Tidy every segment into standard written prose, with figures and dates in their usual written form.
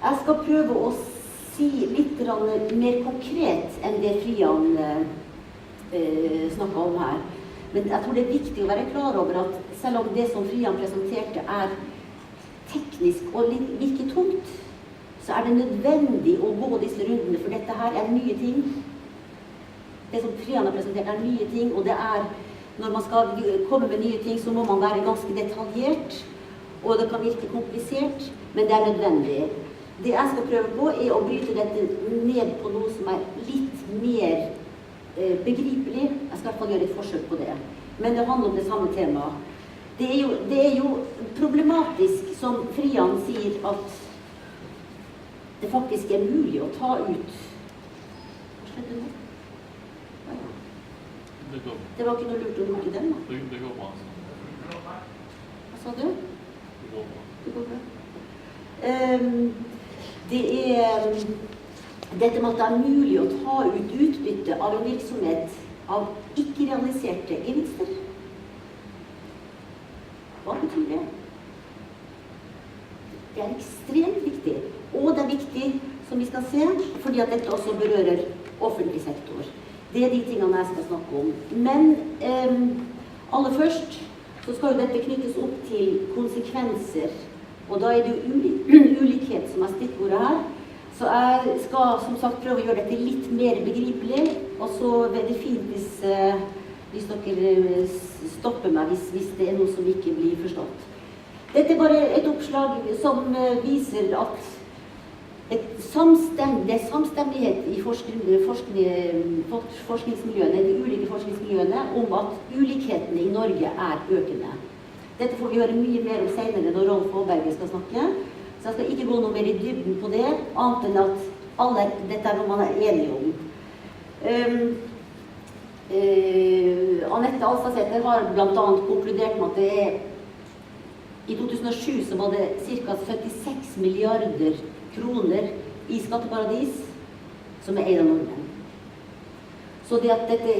Jeg skal prøve å si litt mer konkret enn det Frian snakket om her. Men jeg tror det er viktig å være klar over at selv om det som Frian presenterte teknisk og virker tungt, så det nødvendig å gå disse rundene, for dette her nye ting. Det som Frian har presentert nye ting, og det når man skal komme med nye ting, så må man være ganske detaljert, og det kan virke komplisert, men det nødvendig. Det jeg skal prøve på å bryte dette ned på noe som litt mer begripelig. Jeg skal i hvert fall gjøre et forsøk på det. Men det handler om det samme temaet. Det er jo problematisk, som Frian sier, at det faktisk mulig å ta ut. Hva skjedde nå? Det var ikke noe lurt å lukke den, da. Det går bra. Hva sa du? Det går bra. Det dette med at det mulig å ta ut utbytte av en virksomhet av ikke-realiserte gevinster. Hva betyr det? Det ekstremt viktig. Og det viktig, som vi skal se, fordi at dette også berører offentlig sektor. Det de tingene jeg skal snakke om. Men aller først så skal jo dette knyttes opp til konsekvenser. Og da det jo ulikhet som stikkordet her. Så jeg skal som sagt prøve å gjøre dette litt mer begripelig. Og så det fint hvis dere stopper meg hvis det noe som ikke blir forstått. Dette bare et oppslag som viser at det samstemmighet i forskningsmiljøene, de ulike forskningsmiljøene, om at ulikhetene i Norge økende. Dette får vi høre mye mer om senere når Rolf Håberg skal snakke, så jeg skal ikke gå noe mer i dybden på det, annet enn at dette noe man enige om. Anette Alstadsæter har blant annet konkludert med at i 2007 så var det ca. 76 milliarder kroner i skatteparadis som eid av nordmenn. Så det at dette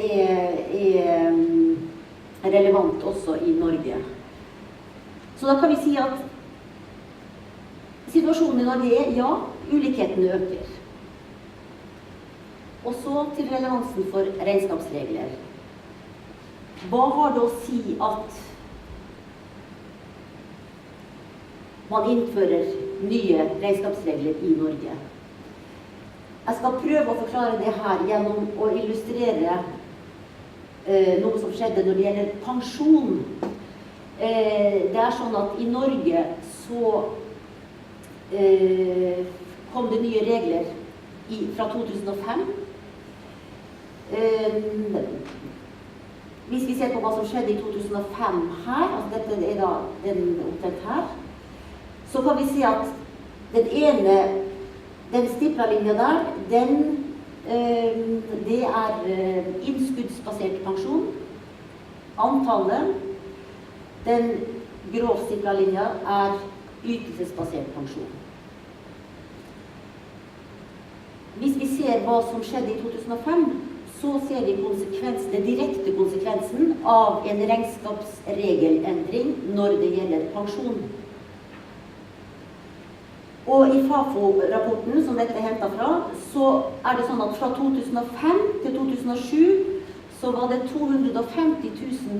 relevant også i Norge. Så da kan vi si at situasjonen i Norge ja, ulikhetene øker. Og så til relevansen for regnskapsregler. Hva har det å si at man innfører nye regnskapsregler i Norge? Jeg skal prøve å forklare det her gjennom å illustrere noe som skjedde når det gjelder pensjon. Det sånn at i Norge så kom det nye regler fra 2005. Hvis vi ser på hva som skjedde i 2005 her, altså dette da den omtrent her, så kan vi si at den stipla linja der, det innskuddsbasert pensjon. Antallet, den grovstipla linja ytelsesbasert pensjon. Hvis vi ser hva som skjedde i 2005, så ser vi den direkte konsekvensen av en regnskapsregelendring når det gjelder pensjon. Og i Fafo-rapporten, som dette hentet fra, så det sånn at fra 2005 til 2007 så var det 250 000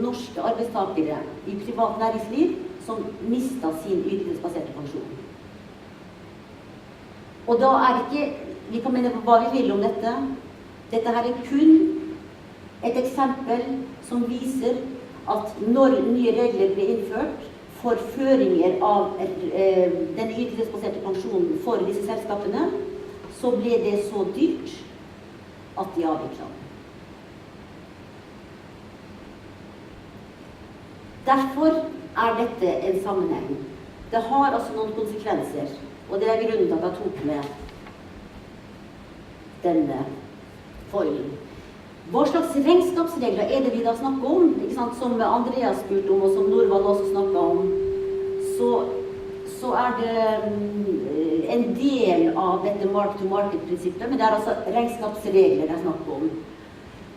norske arbeidstakere i privat næringsliv som mistet sin ytelsesbaserte pensjon. Og da ikke, vi kan mene hva vi vil om dette. Dette her kun et eksempel som viser at når nye regler ble innført for føringer av denne ytelsesbaserte pensjonen for disse selskapene, så ble det så dyrt at de avviklet. Derfor dette en sammenheng. Det har altså noen konsekvenser, og det grunnen til at jeg tok med denne foilen. Hva slags regnskapsregler det vi da snakker om? Ikke sant? Som Andreas spurte om, og som Norvald også snakket om, så det en del av dette mark-to-market-prinsippet, men det altså regnskapsregler jeg snakker om.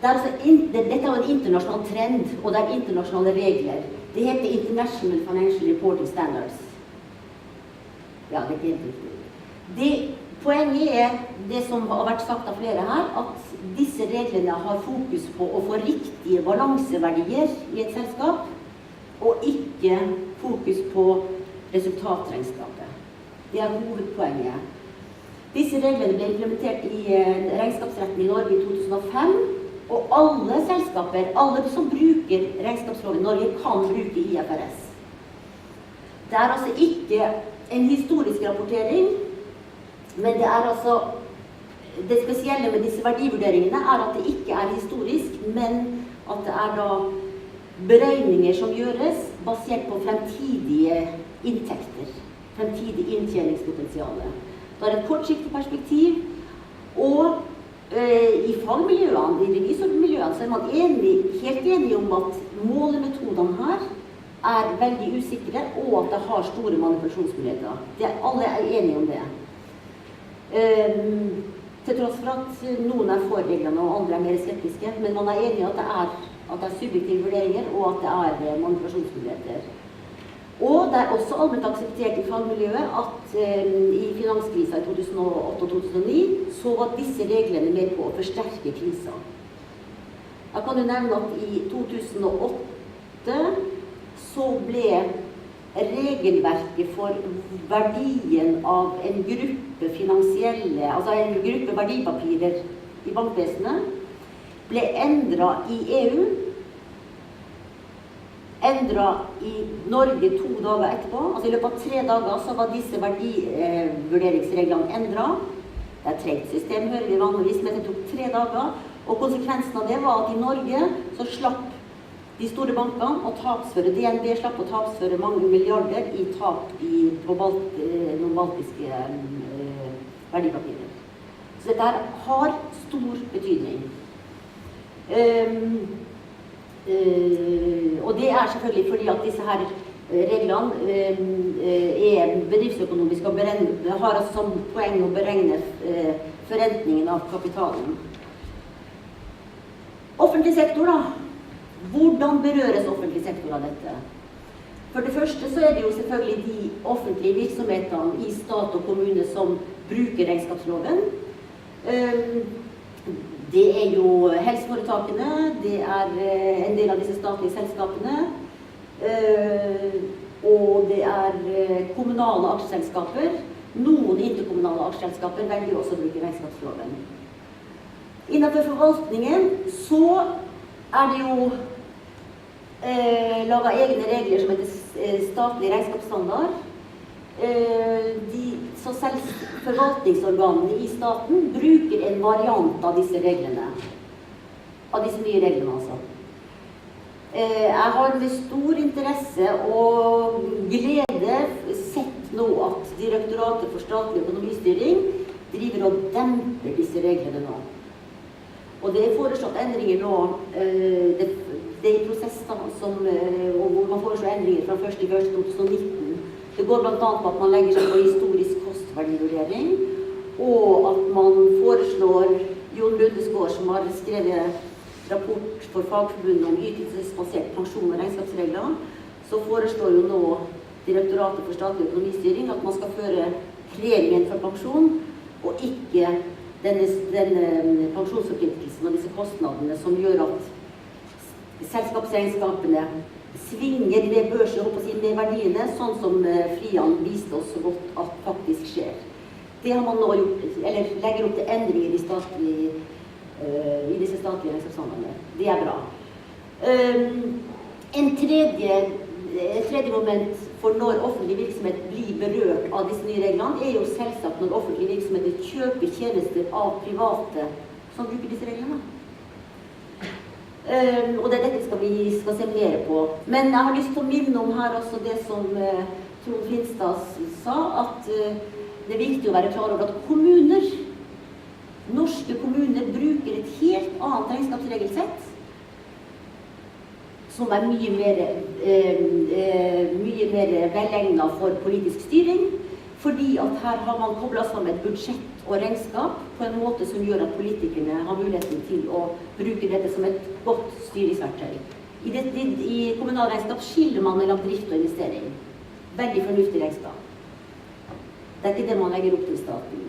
Dette en internasjonal trend, og det internasjonale regler. Det heter International Financial Reporting Standards. Ja, det helt riktig. Poenget det som har vært sagt av flere her, at disse reglene har fokus på å få riktige balanseverdier i et selskap, og ikke fokus på resultatregnskapet. Det hovedpoenget. Disse reglene ble implementert i regnskapsretten i Norge i 2005, og alle selskaper, alle som bruker regnskapsloven i Norge, kan bruke IFRS. Det altså ikke en historisk rapportering, men det spesielle med disse verdivurderingene at det ikke historisk, men at det da beregninger som gjøres basert på fremtidige inntekter, fremtidig inntjeningspotensiale. Det et kortsiktig perspektiv, og i fagmiljøene, i revisormiljøene, så man helt enige om at målemetodene her veldig usikre, og at det har store manipulasjonsmuligheter. Alle enige om det. Til tross for at noen for reglene og andre mer skeptiske, men man enige at det subjektive vurderinger og at det manipulasjonsmuligheter. Og det også allment akseptert i fagmiljøet at i finanskrisen i 2008 og 2009 så var disse reglene med på å forsterke krisen. Jeg kan jo nevne at i 2008 så ble regelverket for verdien av en gruppe finansielle, altså en gruppe verdipapirer i bankvesenet, ble endret i EU, endret i Norge 2 dager etterpå. Altså i løpet av 3 dager så var disse verdivurderingsreglene endret. Det tregt system, hører vi vanligvis, men det tok 3 dager. Og konsekvensen av det var at i Norge så slapp de store bankene å tapsføre, DNB slapp å tapsføre mange milliarder i tap på noen baltiske verdipapirer. Så dette har stor betydning. Og det selvfølgelig fordi at disse her reglene bedriftsøkonomisk og har som poeng å beregne forrentningen av kapitalen. Offentlig sektor da. Hvordan berøres offentlig sektor av dette? For det første så det jo selvfølgelig de offentlige virksomhetene i stat og kommune som bruker regnskapsloven. Det jo helseforetakene, det en del av disse statlige selskapene, og det kommunale aksjeselskaper. Noen interkommunale aksjeselskaper velger også å bruke regnskapsloven. Innenfor forvaltningen så det jo laget egne regler som heter statlig regnskapsstandard. Så selv forvaltningsorganene i staten bruker en variant av disse reglene. Av disse nye reglene altså. Jeg har med stor interesse og glede sett nå at Direktoratet for statlig økonomistyring driver og demper disse reglene nå. Og det foreslått endringer nå, det i prosess hvor man foreslår endringer fra 1.1.2019. Det går blant annet på at man legger seg på historisk kostverdivurdering, og at man foreslår Jon Lundesgaard, som har skrevet rapport for Fagforbundet om ytelsesbasert pensjon og regnskapsregler, så foreslår jo nå Direktoratet for statlig økonomistyring at man skal føre premien for pensjon, og ikke denne pensjonsforpliktelsen og disse kostnadene som gjør at selskapsregnskapene svinger med børsen med verdiene, sånn som Frian viste oss så godt at faktisk skjer. Det har man nå gjort, eller legger opp til endringer i disse statlige regnskapsstandardene. Det bra. Et tredje moment for når offentlig virksomhet blir berørt av disse nye reglene, jo selvsagt når offentlige virksomheter kjøper tjenester av private som bruker disse reglene. Og det dette vi skal se mer på. Men jeg har lyst til å minne om her også det som Trond Finstad sa, at det viktig å være klar over at norske kommuner bruker et helt annet regnskapsregelsett, som mye mer velegnet for politisk styring, fordi at her har man koblet sammen et budsjett og regnskap på en måte som gjør at politikerne har muligheten til å bruke dette som et godt styringsverktøy. I kommunalregnskap skiller man mellom drift og investering. Veldig fornuftig regnskap. Det ikke det man legger opp til staten.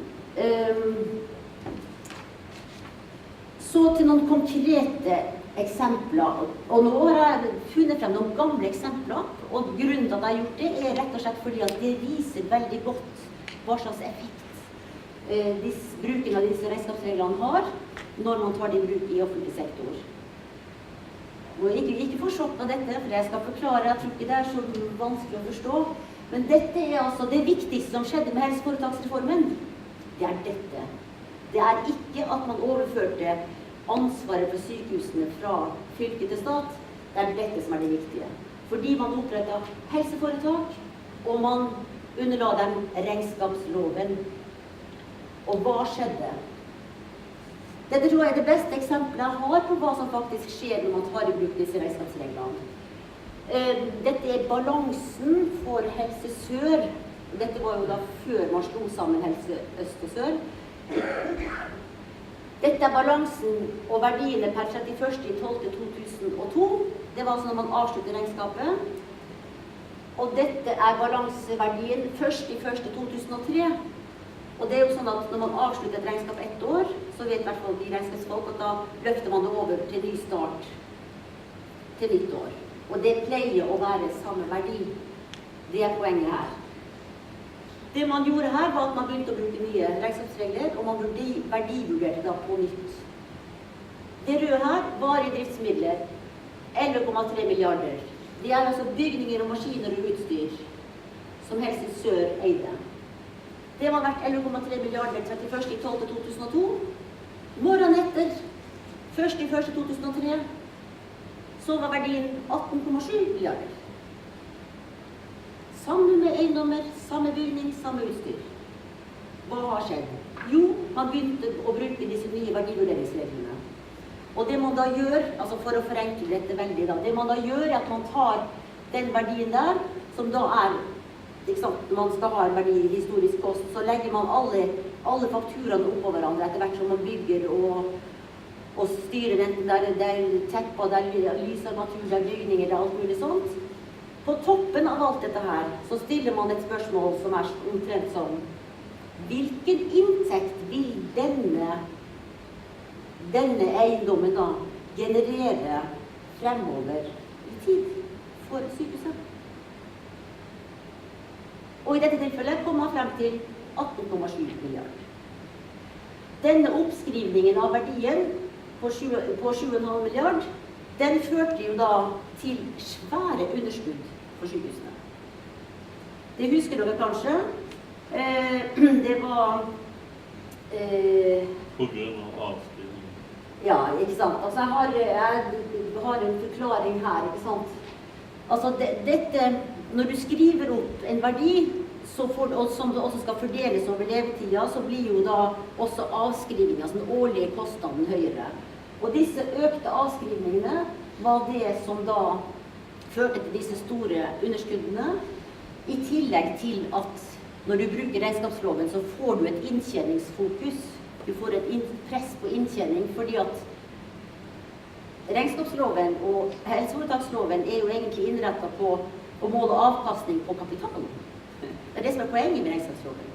Så til noen konkrete eksempler. Og nå har jeg funnet frem noen gamle eksempler, og grunnen til at jeg har gjort det rett og slett fordi at det viser veldig godt hva slags effekt bruken av disse regnskapsreglene har når man tar det i bruk i offentlig sektor. Og ikke få sjokk av dette, for jeg skal forklare, jeg tror ikke det så vanskelig å forstå, men dette altså det viktigste som skjedde med helseforetaksreformen. Det dette. Det ikke at man overførte ansvaret for sykehusene fra fylke til stat. Det dette som det viktige. Fordi man opprettet helseforetak, og man underla dem regnskapsloven. Og hva skjedde? Dette tror jeg det beste eksempelet jeg har på hva som faktisk skjer når man tar i bruk disse regnskapsreglene. Dette balansen for Helse Sør. Dette var jo da før man slo sammen Helse Øst og Sør. Dette balansen og verdiene per 31.12.2002. Det var altså når man avslutter regnskapet. Og dette balanseverdien 1.1.2003. Og det jo sånn at når man avslutter et regnskap ett år, så vet i hvert fall de regnskapsfolk at da løfter man det over til ny start til nytt år. Og det pleier å være samme verdi. Det poenget her. Det man gjorde her var at man begynte å bruke nye regnskapsregler, og man verdivurderte da på nytt. Det røde her var i driftsmidler 11,3 milliarder. Det altså bygninger og maskiner og utstyr som Helse Sør eide. Det var verdt 11,3 milliarder 31.12.2002. Morgenen etter, 1.1.2003, så var verdien 18,7 milliarder. Samme med eiendommer, samme bygning, samme utstyr. Hva har skjedd? Jo, man begynte å bruke disse nye verdivurderingsreglene. Og det man da gjør, altså for å forenkle dette veldig da, det man da gjør at man tar den verdien der, som da når man skal ha en verdi i historisk kost, så legger man alle fakturaene opp på hverandre etter hvert som man bygger og styrer enten der tepper, der lysarmatur, der bygninger, der alt mulig sånt. På toppen av alt dette her, så stiller man et spørsmål som omtrent sånn: hvilken inntekt vil denne eiendommen da generere fremover i tid for sykehuset? Og i dette tilfellet kom man frem til 18,7 milliarder. Denne oppskrivningen av verdien på 7,5 milliard, den førte jo da til svære underskudd for sykehusene. Det husker dere kanskje. Det var på grunn av avskrivning. Ja, ikke sant. Altså jeg har en forklaring her, ikke sant. Altså dette, når du skriver opp en verdi, som det også skal fordeles over levetida, så blir jo da også avskrivningen, altså den årlige kostnaden, høyere. Og disse økte avskrivningene var det som da førte til disse store underskuddene, i tillegg til at når du bruker regnskapsloven, så får du et inntjeningsfokus. Du får et press på inntjening, fordi at regnskapsloven og helseforetaksloven jo egentlig innrettet på å måle avkastning på kapitalen. Det det som poenget med regnskapsloven.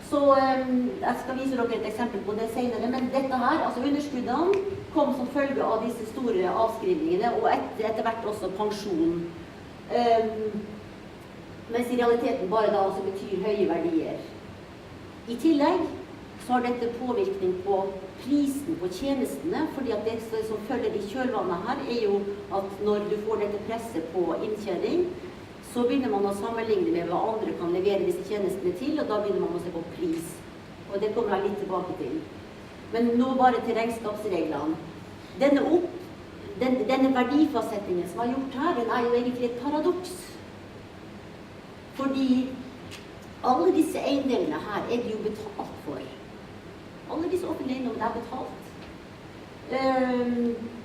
Så jeg skal vise dere et eksempel på det senere, men dette her, altså underskuddene, kom som følge av disse store avskrivningene, og etter hvert også pensjon. Mens i realiteten bare da også betyr høye verdier. I tillegg så har dette påvirkning på prisen på tjenestene, fordi at det som følger i kjølvannet her jo at når du får dette presset på inntjening, så begynner man å sammenligne med hva andre kan levere disse tjenestene til, og da begynner man å se på pris. Og det kommer jeg litt tilbake til. Men nå bare til regnskapsreglene. Denne verdifastsettingen som er gjort her, den jo egentlig et paradoks. Fordi alle disse eiendelene her det jo betalt for. Alle disse offentlige eiendommene betalt.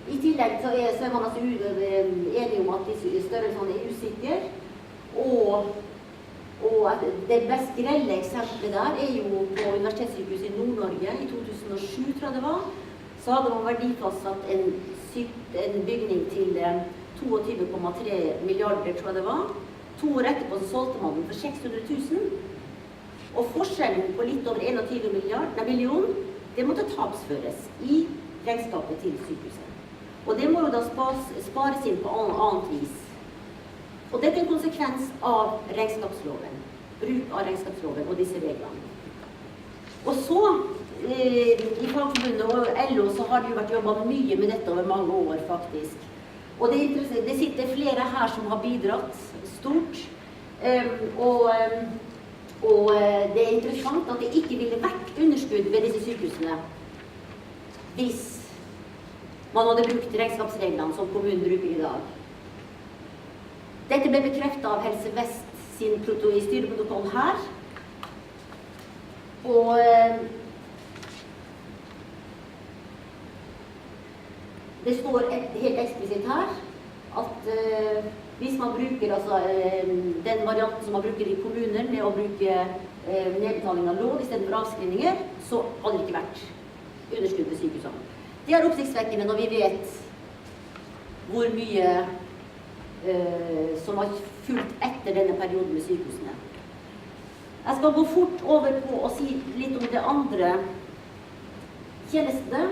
I tillegg så man altså enige om at disse størrelsene usikre, og det mest grelle eksempelet der jo på Universitetssykehuset i Nord-Norge i 2007, tror jeg det var. Så hadde man verdifastsatt en bygning til 22,3 milliarder, tror jeg det var. 2 år etterpå så solgte man den for 600 000. Og forskjellen på litt over 21 million, det måtte tapsføres i regnskapet til sykehuset. Og det må jo da spares inn på annet vis. Og dette er en konsekvens av regnskapsloven, bruk av regnskapsloven og disse reglene. Og så, i Fagforbundet og LO, så har det jo vært jobbet mye med dette over mange år, faktisk. Og det sitter flere her som har bidratt stort, og det er interessant at det ikke ville vært underskudd ved disse sykehusene hvis man hadde brukt regnskapsreglene som kommunen bruker i dag. Dette ble bekreftet av Helse Vest sin styreprotokoll her, og det står helt eksplisitt her at hvis man bruker den varianten som man bruker i kommuner med å bruke nedbetaling av lån i stedet for avskrivninger, så hadde det ikke vært underskudd ved sykehusene. Det er oppsiktsvekkende når vi vet hvor mye som har fulgt etter denne perioden med sykehusene. Jeg skal gå fort over på å si litt om det andre tjenestene.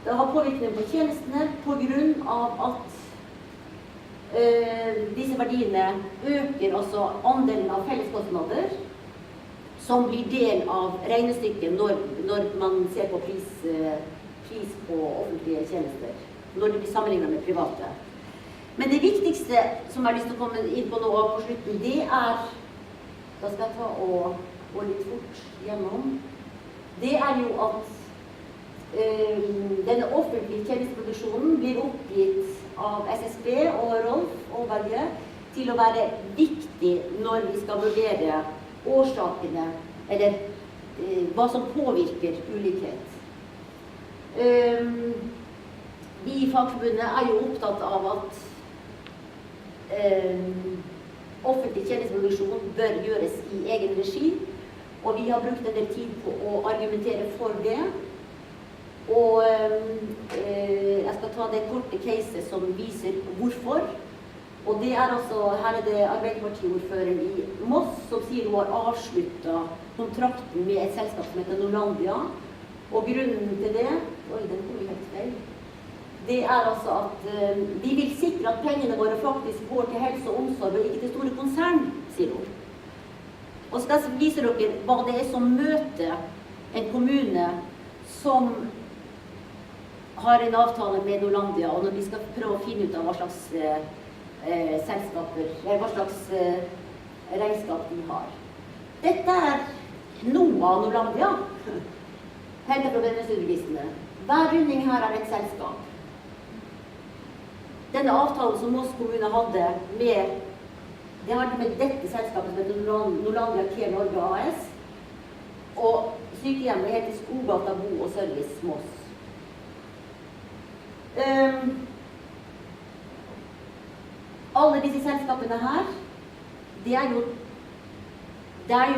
Det har påvirkning på tjenestene på grunn av at disse verdiene øker altså andelen av felleskostnader som blir del av regnestykket når man ser på pris på offentlige tjenester, når det blir sammenlignet med private. Men det viktigste som jeg har lyst til å komme inn på nå på slutten, det er, da skal jeg ta og gå litt fort gjennom, det er jo at denne offentlige tjenesteproduksjonen blir oppgitt av SSB og Rolf og Berge til å være viktig når vi skal vurdere årsakene, eller hva som påvirker ulikhet. Vi i Fagforbundet er jo opptatt av at offentlig tjenesteproduksjon bør gjøres i egen regi, og vi har brukt en del tid på å argumentere for det. Og jeg skal ta det korte caset som viser hvorfor. Og det er altså, her er det Arbeiderpartiordføreren i Moss som sier hun har avsluttet kontrakten med et selskap som heter Norlandia. Og grunnen til det, den kom helt feil, det er altså at vi vil sikre at pengene våre faktisk går til helse og omsorg og ikke til store konsern, sier hun. Og så viser dere hva det er som møter en kommune som har en avtale med Norlandia, og når vi skal prøve å finne ut av hva slags selskaper, hva slags regnskap de har. Dette er noe av Norlandia, hentet fra Brennestudregistrene. Hver runding her er et selskap. Denne avtalen som Moss kommune hadde med dette selskapet som heter Norlandia Care Norge AS, og sykehjemmet heter Skogata Bo og Service Moss. Alle disse selskapene her, det er jo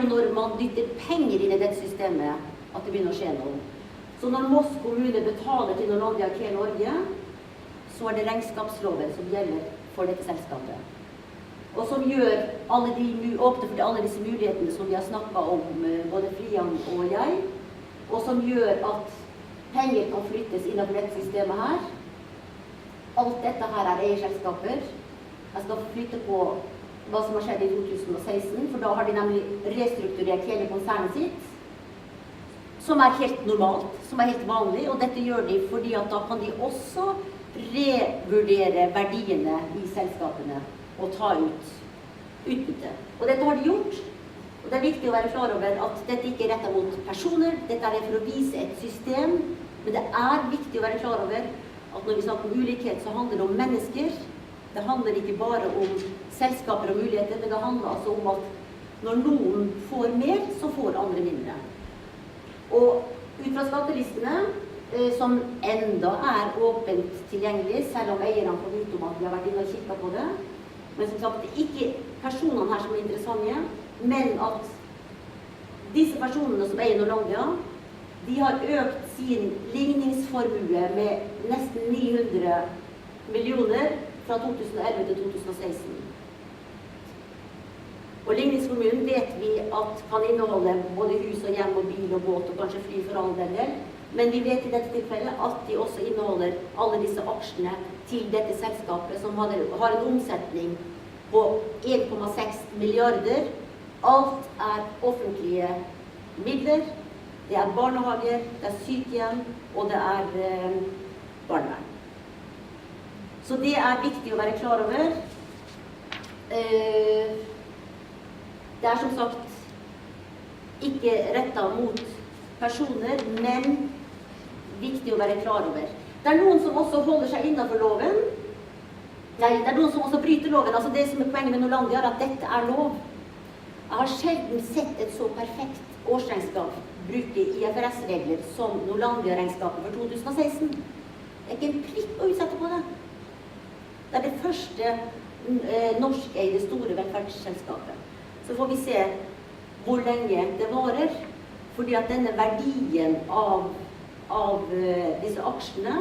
når man dytter penger inn i dette systemet at det begynner å skje noe. Så når Moss kommune betaler til Norlandia Care Norge, så er det regnskapsloven som gjelder for dette selskapet. Og som åpner for alle disse mulighetene som vi har snakket om, både Frian og jeg, og som gjør at penger kan flyttes innenfor dette systemet her. Alt dette her er eierselskaper. Jeg skal flytte på hva som har skjedd i 2016, for da har de nemlig restrukturert hele konsernet sitt, som er helt normalt, som er helt vanlig, og dette gjør de fordi at da kan de også revurdere verdiene i selskapene og ta ut utbytte. Og dette har de gjort, og det er viktig å være klar over at dette ikke er rettet mot personer, dette er for å vise et system, men det er viktig å være klar over at når vi snakker om ulikhet, så handler det om mennesker. Det handler ikke bare om selskaper og muligheter, men det handler altså om at når noen får mer, så får andre mindre. Og ut fra skattelistene, som enda er åpent tilgjengelig, selv om eierne får ut om at vi har vært inne og kikket på det, men som sagt, det er ikke personene her som er interessante, men at disse personene som eier Norlandia, de har økt sin ligningsformue med nesten 900 millioner fra 2011 til 2016. Og ligningsformuen vet vi at kan inneholde både hus og hjem og bil og båt og kanskje fly for all den del. Men vi vet i dette tilfellet at de også inneholder alle disse aksjene til dette selskapet som har en omsetning på 1,6 milliarder. Alt er offentlige midler. Det er barnehager, det er sykehjem og det er barnevern. Så det er viktig å være klar over. Det er som sagt ikke rettet mot personer, men viktig å være klar over. Det er noen som også holder seg innenfor loven. Nei, det er noen som også bryter loven. Altså det som er poenget med Norlandia er at dette er lov. Jeg har sjelden sett et så perfekt årsregnskap bruke IFRS-regler som Norlandia-regnskapet for 2016. Det er ikke en prikk å utsette på det. Det er det første norskeide store velferdsselskapet. Så får vi se hvor lenge det varer, fordi at denne verdien av disse aksjene,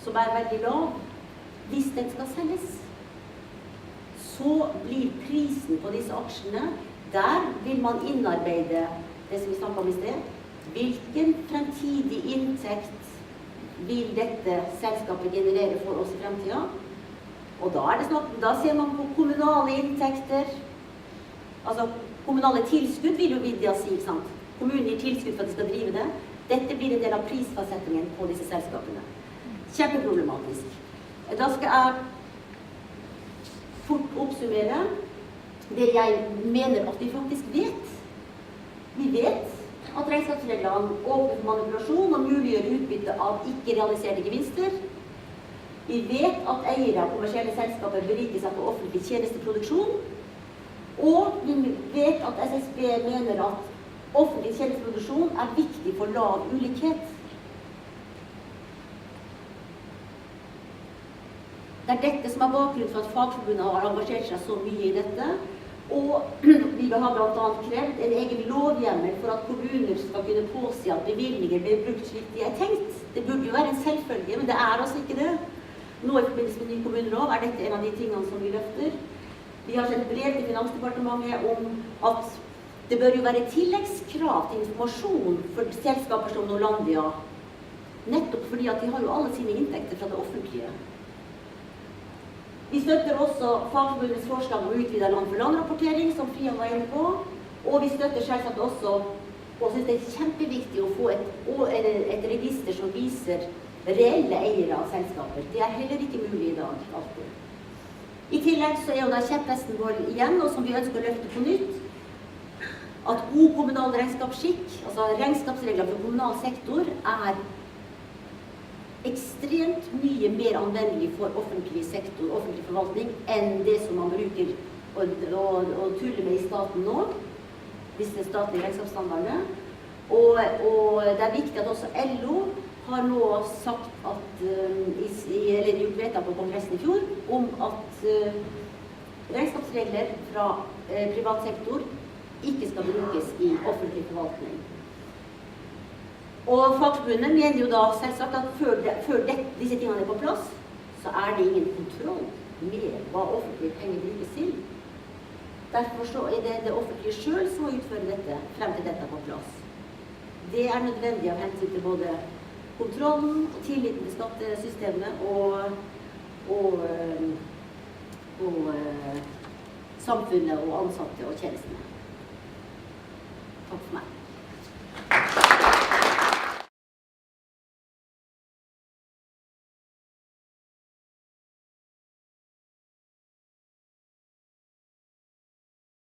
som er veldig lav, hvis den skal selges, så blir prisen på disse aksjene, der vil man innarbeide det som vi snakket om i sted. Hvilken fremtidig inntekt vil dette selskapet generere for oss i fremtiden? Og da ser man på kommunale inntekter, altså kommunale tilskudd vil jo videre si, ikke sant? Kommunen gir tilskudd for at de skal drive det. Dette blir en del av prisfastsettingen på disse selskapene. Kjempeproblematisk. Da skal jeg fort oppsummere det jeg mener at vi faktisk vet. Vi vet at regnskapsreglene åpner for manipulasjon og muliggjør utbytte av ikke-realiserte gevinster. Vi vet at eiere av kommersielle selskaper beriker seg på offentlig tjenesteproduksjon. Og vi vet at SSB mener at offentlig tjenesteproduksjon er viktig for lav ulikhet. Det er dette som er bakgrunnen for at Fagforbundet har engasjert seg så mye i dette. Og vi har blant annet krevd en egen lovhjemmel for at kommuner skal kunne påse at bevilgninger blir brukt slik de er tenkt. Det burde jo være en selvfølge, men det er altså ikke det. Nå i forbindelse med ny kommunelov er dette en av de tingene som vi løfter. Vi har sendt brev til Finansdepartementet om at det bør jo være tilleggskrav til informasjon for selskaper som Norlandia, nettopp fordi at de har jo alle sine inntekter fra det offentlige. Vi støtter også Fagforbundets forslag om utvidet land-for-land-rapportering, som Frian var inne på, og vi støtter selvsagt også, og synes det er kjempeviktig å få et register som viser reelle eiere av selskaper. Det er heller ikke mulig i dag, alltid. I tillegg så er jo da kjepphesten vår igjen, og som vi ønsker å løfte på nytt, at god kommunal regnskapsskikk, altså regnskapsregler for kommunal sektor, er ekstremt mye mer anvendelig for offentlig sektor, offentlig forvaltning, enn det som man bruker å tulle med i staten nå, disse statlige regnskapsstandardene. Og det er viktig at også LO har nå sagt at, eller gjort vedtak på kongressen i fjor, om at regnskapsregler fra privat sektor ikke skal brukes i offentlig forvaltning. Og Fagforbundet mener jo da selvsagt at før disse tingene er på plass, så er det ingen kontroll med hva offentlige penger brukes til. Derfor så er det det offentlige selv som må utføre dette, frem til dette er på plass. Det er nødvendig av hensyn til både kontrollen og tilliten til skattesystemet og samfunnet og ansatte og tjenestene. Takk for meg.